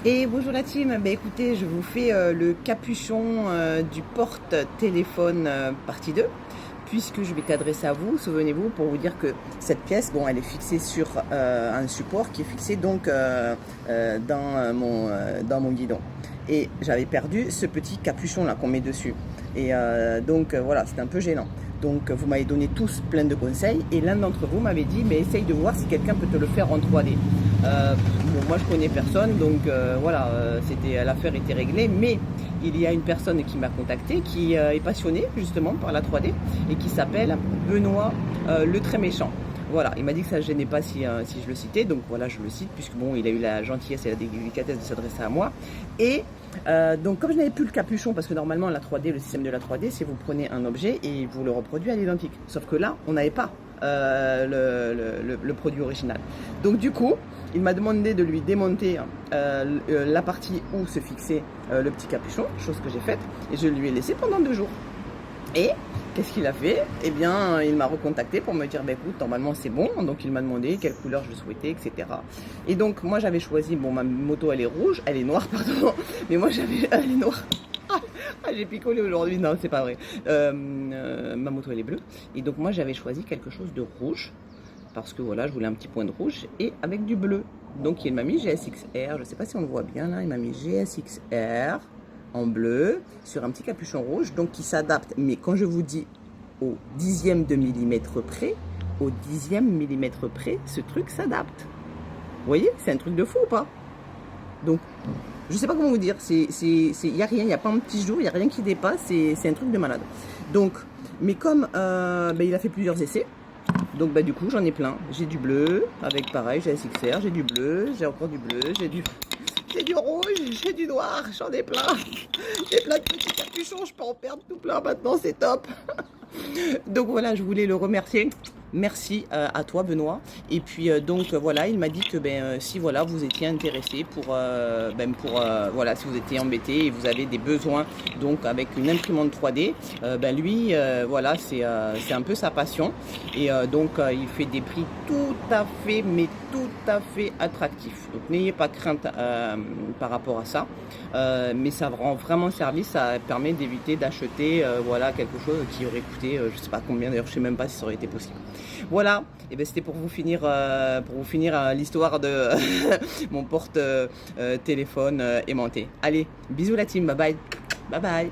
Et bonjour la team, écoutez, je vous fais le capuchon du porte-téléphone partie 2, puisque je vais t'adresser à vous, souvenez-vous, pour vous dire que cette pièce, bon, elle est fixée sur un support qui est fixé donc dans mon guidon. Et j'avais perdu ce petit capuchon là qu'on met dessus. Et donc voilà, c'était un peu gênant. Donc vous m'avez donné tous plein de conseils et l'un d'entre vous m'avait dit mais essaye de voir si quelqu'un peut te le faire en 3D. Bon, moi je connais personne donc voilà, l'affaire était réglée, mais il y a une personne qui m'a contacté qui est passionnée justement par la 3D et qui s'appelle Benoît le très méchant. Voilà, il m'a dit que ça ne gênait pas si je le citais, donc voilà, je le cite, puisque bon, il a eu la gentillesse et la délicatesse de s'adresser à moi. Et donc, comme je n'avais plus le capuchon, parce que normalement, la 3D, le système de la 3D, c'est vous prenez un objet et vous le reproduisez à l'identique. Sauf que là, on n'avait pas le produit original. Donc, du coup, il m'a demandé de lui démonter la partie où se fixait le petit capuchon, chose que j'ai faite, et je lui ai laissé pendant 2 jours. Et qu'est-ce qu'il a fait? Eh bien, il m'a recontacté pour me dire, bah, écoute, normalement c'est bon. Donc il m'a demandé quelle couleur je souhaitais, etc. Et donc moi j'avais choisi, bon, ma moto elle est rouge, elle est noire, pardon, mais moi elle est noire. Ah, j'ai picolé aujourd'hui, non, c'est pas vrai. Ma moto elle est bleue. Et donc moi j'avais choisi quelque chose de rouge, parce que voilà, je voulais un petit point de rouge et avec du bleu. Donc il m'a mis GSXR, je sais pas si on le voit bien là, il m'a mis GSXR en bleu sur un petit capuchon rouge, donc qui s'adapte, mais quand je vous dis au dixième de millimètre près, au dixième millimètre près, ce truc s'adapte. Vous voyez, c'est un truc de fou ou pas? Donc, je sais pas comment vous dire, y a rien, il n'y a pas un petit jour, il n'y a rien qui dépasse, c'est un truc de malade. Donc, mais comme il a fait plusieurs essais, donc du coup j'en ai plein. J'ai du bleu, avec pareil, j'ai SXR, j'ai du bleu, j'ai encore du bleu, j'ai du rouge, j'ai du noir, j'en ai plein. J'ai plein de petits capuchons, je peux en perdre tout plein maintenant, c'est top. Donc voilà, je voulais le remercier. Merci à toi Benoît. Et puis donc voilà, il m'a dit que si voilà vous étiez intéressé voilà, si vous étiez embêté et vous avez des besoins donc avec une imprimante 3D, lui voilà, c'est un peu sa passion et donc il fait des prix tout à fait attractifs. Donc n'ayez pas crainte par rapport à ça. Mais ça rend vraiment service, ça permet d'éviter d'acheter voilà, quelque chose qui aurait coûté je sais pas combien, d'ailleurs je sais même pas si ça aurait été possible. Voilà, et c'était pour vous finir l'histoire de mon porte téléphone aimanté. Allez, bisous la team, bye bye. Bye bye.